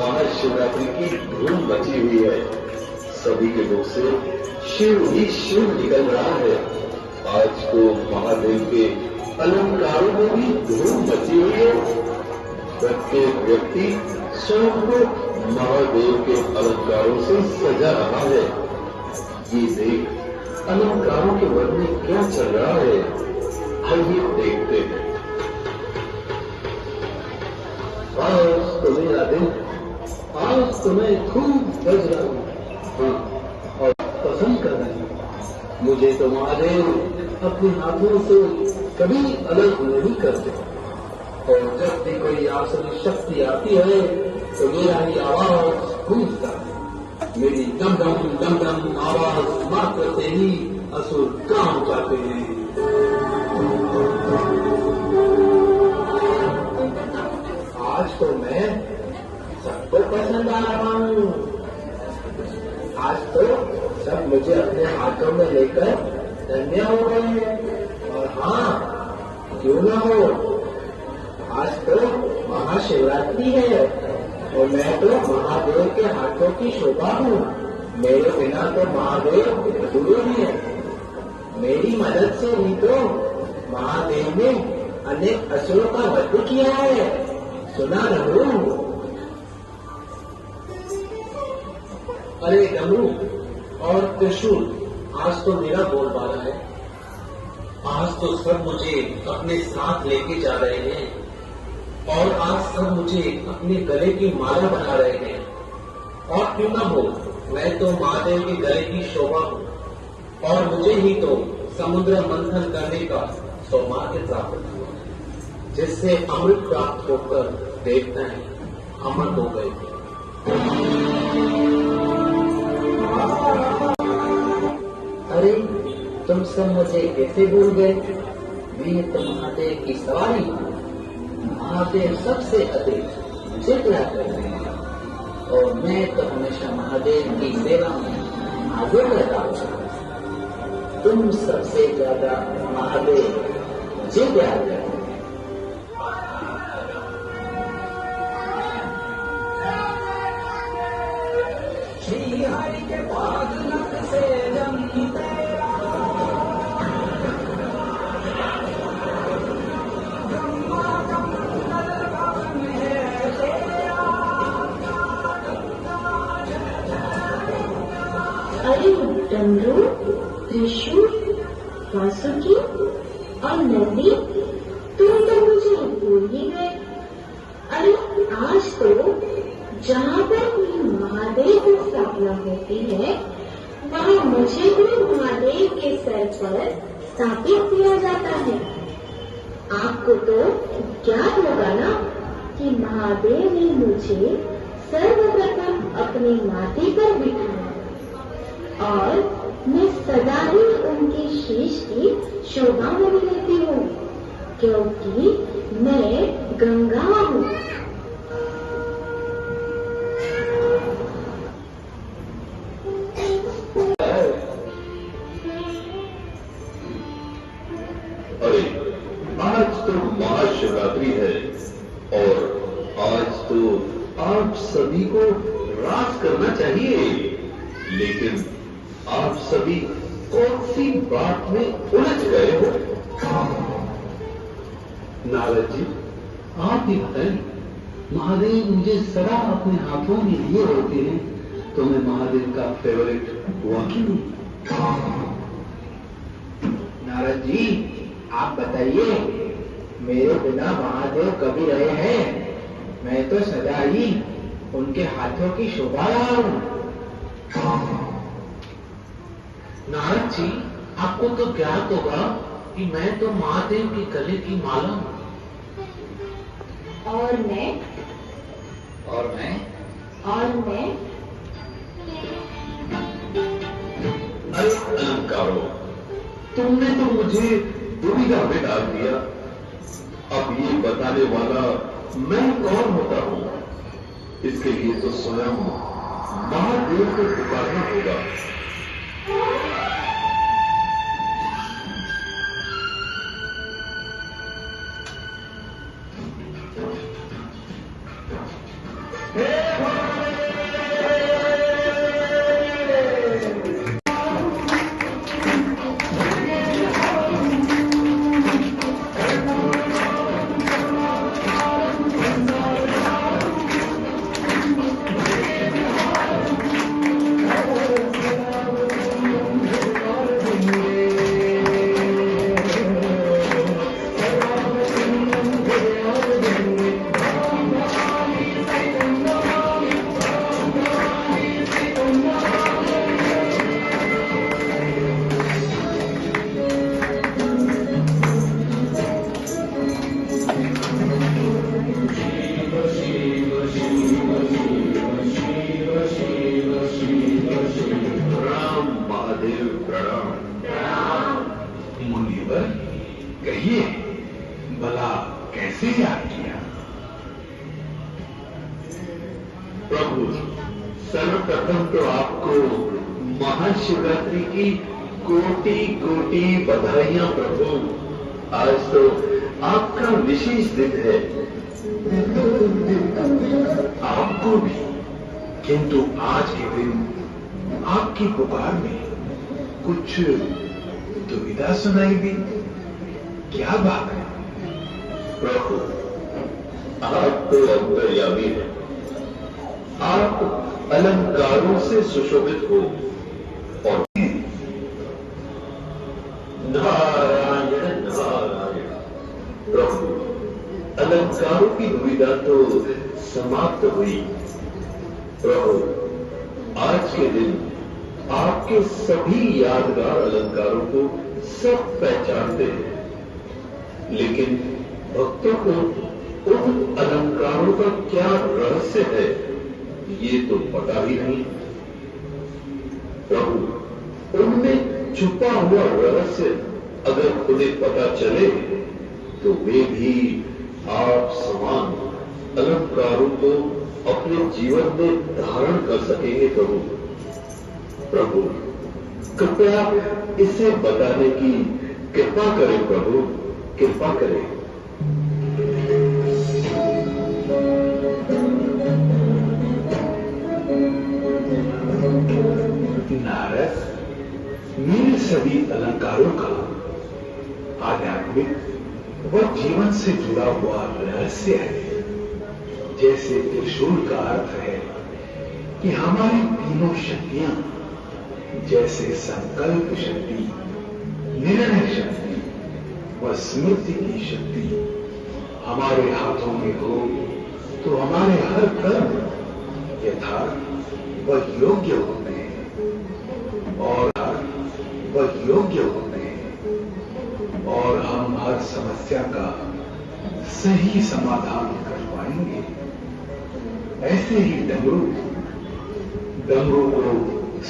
महाशिवरात्रि की धूम मची हुई है। सभी के मुख से शिव ही शिव निकल रहा है। आज तो महादेव के अलंकारों में भी धूम मची हुई है। प्रत्येक व्यक्ति स्वयं को महादेव के अलंकारों से सजा रहा है। ये देख अलंकारों के मन में क्या चल रहा है, आइए देखते हैं। आज तो मेरा दिन, आज तो मैं खूब बज रहा हूँ और पसंद कर रहा हूँ। मुझे तो महादेव अपने हाथों से कभी अलग नहीं करते और जब भी कोई आसुरी शक्ति आती है तो मेरा ही आवाज गूंजता है। मेरी दम दम आवाज मात्र से ही असुर काम जाते हैं। आज तो मैं सबको पसंद आ रहा हूँ। आज तो सब मुझे अपने हाथों में लेकर धन्य हो गए हैं। और हाँ, क्यों ना हो, आज तो महाशिवरात्रि है और मैं तो महादेव के हाथों की शोभा हूँ। मेरे बिना तो महादेव अधूरे हैं। मेरी मदद से ही तो महादेव ने अनेक असुरों का वध किया है। सुना रहूं। अरे डमरू और त्रिशूल, आज तो मेरा बोलबाला है। आज तो सब मुझे अपने साथ लेके जा रहे हैं और आज सब मुझे अपने गले की माला बना रहे हैं। और क्यों ना हो, मैं तो महादेव के गले की शोभा हूँ और मुझे ही तो समुद्र मंथन करने का सौभाग्य प्राप्त हुआ, जिससे अमृत प्राप्त होकर देवताएं अमर हो गए। अरे तुम सब मुझे कैसे भूल गए? मैं तो महादेव की सवारी हूँ। महादेव सबसे अधिक मुझे प्यार करते हैं और मैं तो हमेशा महादेव की सेवा में हाजिर रहता हूँ। तुम सबसे ज्यादा महादेव मुझे प्यार करते हैं। श्री हरि के पाद नख से जमी तेरा, ब्रह्मा का मंडल भवन है तेरा। अरे डमरू, त्रिशूल, वासुकी और नंदी, तुम तो मुझे भूल ही गए। अरे आज तो जहाँ पर कोई महादेव की स्थापना होती है वहाँ मुझे भी महादेव के सर पर स्थापित किया जाता है। आपको तो ज्ञात होगा ना कि महादेव ने मुझे सर्वप्रथम अपने माथे पर बिठाया और मैं सदा ही उनके शीश की शोभा बनी रहती हूँ, क्योंकि मैं गंगा हूँ। आज तो महाशिवरात्रि है और आज तो आप सभी को रास करना चाहिए, लेकिन आप सभी कौन सी बात में उलझ गए हो? नारद जी, आप ही बताएं। महादेव मुझे सदा अपने हाथों में लिए होते हैं, तो मैं महादेव का फेवरेट हुआ क्यों नहीं? नारद जी, आप बताइए, मेरे बिना महादेव कभी रहे हैं? मैं तो सदा ही उनके हाथों की शोभा रहा हूँ। नारद जी, आपको तो ज्ञात होगा कि मैं तो महादेव के गले की माला हूँ। और मैं और मैं और मैं तुमने तो मुझे दुविधा में डाल दिया। अब ये बताने वाला मैं कौन होता हूं, इसके लिए तो स्वयं महादेव को पुकारना होगा। मुनिवर, कहिए भला कैसे याद किया? प्रभु, सर्वप्रथम तो आपको महाशिवरात्रि की कोटि कोटि बधाइयां प्रभु। आज तो आपका विशेष दिन है। आपको भी, किंतु आज के दिन आपकी पुकार में कुछ दुविधा सुनाई दी। क्या बात है? प्रभु, आप तो अंतर्यामी हैं। आप अलंकारों से सुशोभित हो और नारायण नारायण। प्रभु, अलंकारों की दुविधा तो समाप्त हुई। प्रभु, आज के दिन आपके सभी यादगार अलंकारों को सब पहचानते हैं, लेकिन भक्तों को उन अलंकारों का क्या रहस्य है, ये तो पता ही नहीं। प्रभु, उनमें छुपा हुआ रहस्य अगर उन्हें पता चले तो वे भी आप समान अलंकारों को अपने जीवन में धारण कर सकेंगे। प्रभु, कृपया इसे बताने की कृपा करें। प्रभु, कृपा करें। नारद, मेरे सभी अलंकारों का आध्यात्मिक व जीवन से जुड़ा हुआ रहस्य है। जैसे त्रिशूल का अर्थ है कि हमारी तीनों शक्तियां, जैसे संकल्प शक्ति, निर्णय शक्ति व स्मृति की शक्ति हमारे हाथों में हो तो हमारे हर कर्म यथार्थ व योग्य होते हैं और योग्य होते हैं और हम हर समस्या का सही समाधान कर पाएंगे। ऐसे ही डमरू को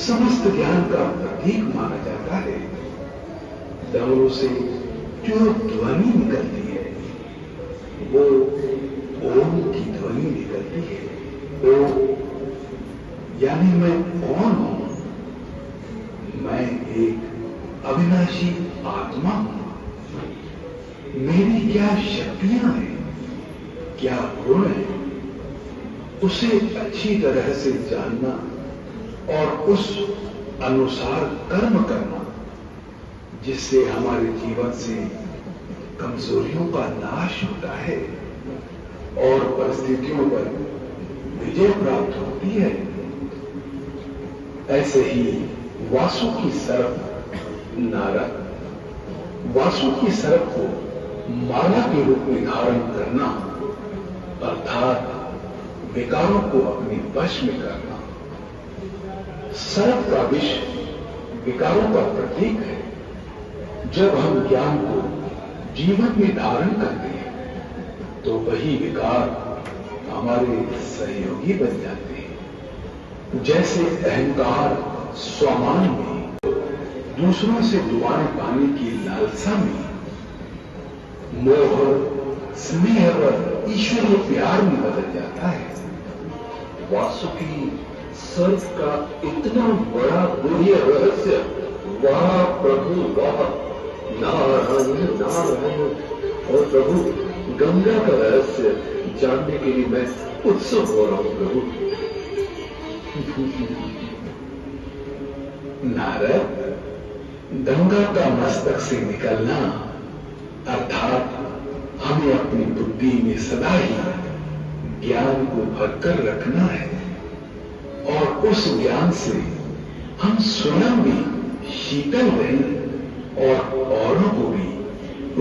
समस्त ज्ञान का प्रतीक माना जाता है। डमरू से जो ध्वनि निकलती है वो ओम की ध्वनि निकलती है। ओम यानी मैं कौन हूं? मैं एक अविनाशी आत्मा हूं। मेरी क्या शक्तियां हैं, क्या गुण है, उसे अच्छी तरह से जानना और उस अनुसार कर्म करना, जिससे हमारे जीवन से कमजोरियों का नाश होता है और परिस्थितियों पर विजय प्राप्त होती है। ऐसे ही वासुकी सर्प नारद, वासुकी सर्प को माला के रूप में धारण करना अर्थात विकारों को अपने वश में करना। सर्प का विष विकारों का प्रतीक है। जब हम ज्ञान को जीवन में धारण करते हैं तो वही विकार हमारे सहयोगी बन जाते हैं। जैसे अहंकार स्वमान में, दूसरों से दुआएं पाने की लालसा में मोह, स्नेह और ईश्वरीय प्यार में बदल जाता है। वासुकी सर्प का इतना बड़ा गुह्य रहस्य, वाह प्रभु वाह, नारायण नारायण। और प्रभु गंगा का रहस्य जानने के लिए मैं उत्सुक हो रहा हूं प्रभु। नारद, गंगा का मस्तक से निकलना अर्थात हमें अपनी बुद्धि में सदा ही ज्ञान को भरकर रखना है और उस ज्ञान से हम स्वयं भी शीतल रहें और औरों को भी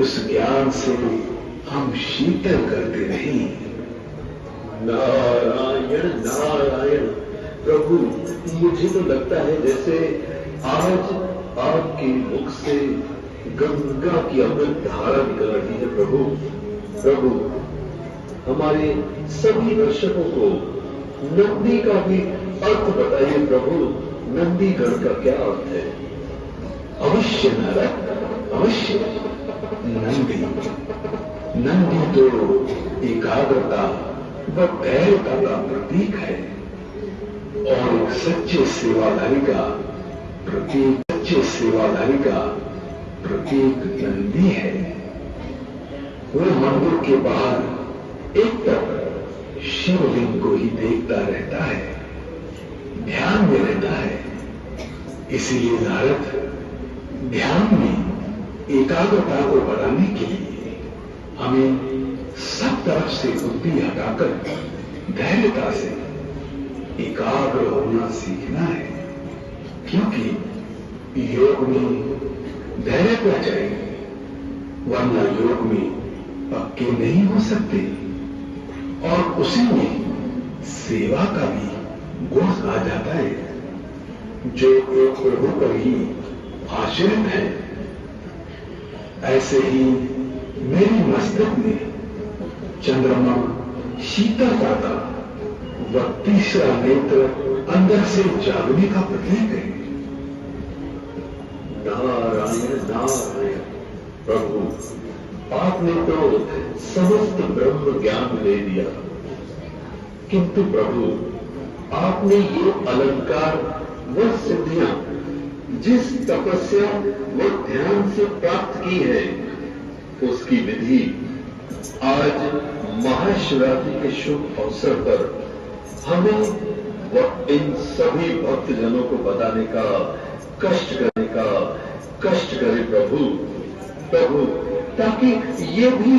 उस ज्ञान से हम शीतल करते रहें। नारायण नारायण। प्रभु मुझे तो लगता है जैसे आज आपके मुख से गंगा की अमृत धारा निकल रही है प्रभु। प्रभु हमारे सभी दर्शकों को नंदी का भी अर्थ बताइए प्रभु। नंदीगढ़ का क्या अर्थ है? अवश्य नारद, अवश्य। नंदी तो एकाग्रता व धैर्यता का प्रतीक है और एक सच्चे सेवाधारी का प्रतीक नंदी है। वो मंदिर के बाहर एक तक शिवलिंग को ही देखता रहता है, ध्यान में रहता है। इसीलिए नारद, ध्यान में एकाग्रता को बढ़ाने के लिए हमें सब तरफ से बुद्धि हटाकर धैर्यता से एकाग्र होना सीखना है, क्योंकि योग में धैर्यता चाहिए, वरना योग में पक्के नहीं हो सकते। और उसी में सेवा का भी गुण आ जाता है, जो एक प्रभु पर ही आश्रित है। ऐसे ही मेरे मस्तक में चंद्रमा शीतलता का व तीसरा नेत्र अंदर से जागने का प्रतीक है। नारायण नारायण। प्रभु आपने तो समस्त ब्रह्म ज्ञान ले दिया, किंतु प्रभु आपने ये अलंकार व सिद्धियां जिस तपस्या व ध्यान से प्राप्त की है, उसकी विधि आज महाशिवरात्रि के शुभ अवसर पर हमें व इन सभी भक्तजनों को बताने का कष्ट करे प्रभु। प्रभु ताकि ये भी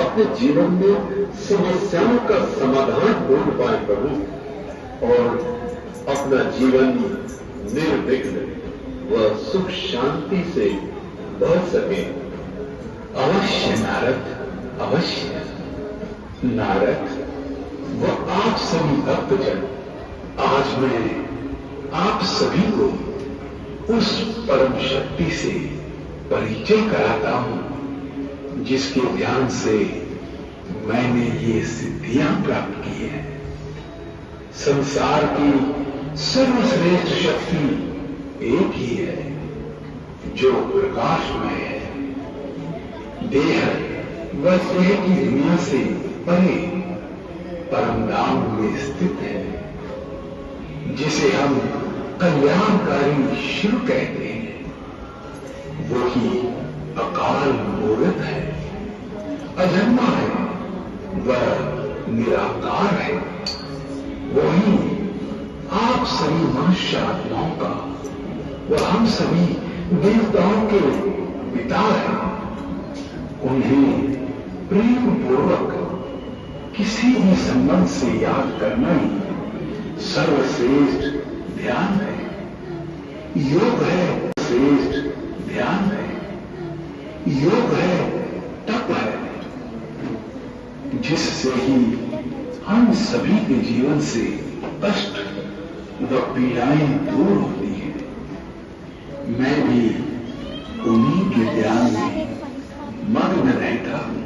अपने जीवन में समस्याओं का समाधान ढूंढ पाए प्रभु, और अपना जीवन निर्विघ्न व सुख शांति से भर सके। अवश्य नारद, अवश्य। नारद व आप सभी भक्तजन, आज मैं आप सभी को उस परम शक्ति से परिचय कराता हूं जिसके ध्यान से मैंने ये सिद्धियां प्राप्त की हैं। संसार की सर्वश्रेष्ठ शक्ति एक ही है, जो प्रकाशमय है, देह व देह की दुनिया से परे परम धाम में स्थित है, जिसे हम कल्याणकारी शिव कहते हैं। वही अकाल मूर्त है, अजन्मा है, वह निराकार है। वही आप सभी मनुष्य आत्माओं का व हम सभी देवताओं के पिता है। उन्हें प्रेम पूर्वक किसी भी संबंध से याद करना ही सर्वश्रेष्ठ ध्यान है। योग है श्रेष्ठ ध्यान है, योग है तप है, जिससे ही हम सभी के जीवन से कष्ट व पीड़ाएं दूर होती है। मैं भी उन्हीं के ध्यान में मग्न रहता हूं।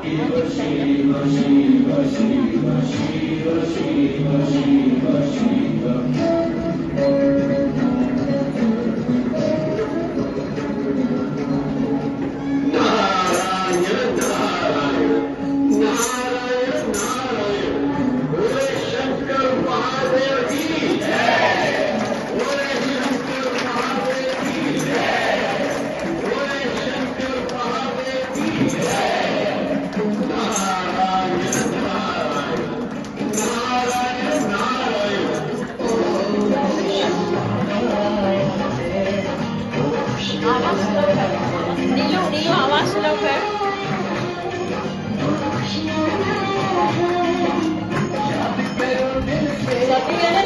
शिव शिव शिव शिव शिव शिव शिव शिव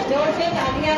जोर से तालियां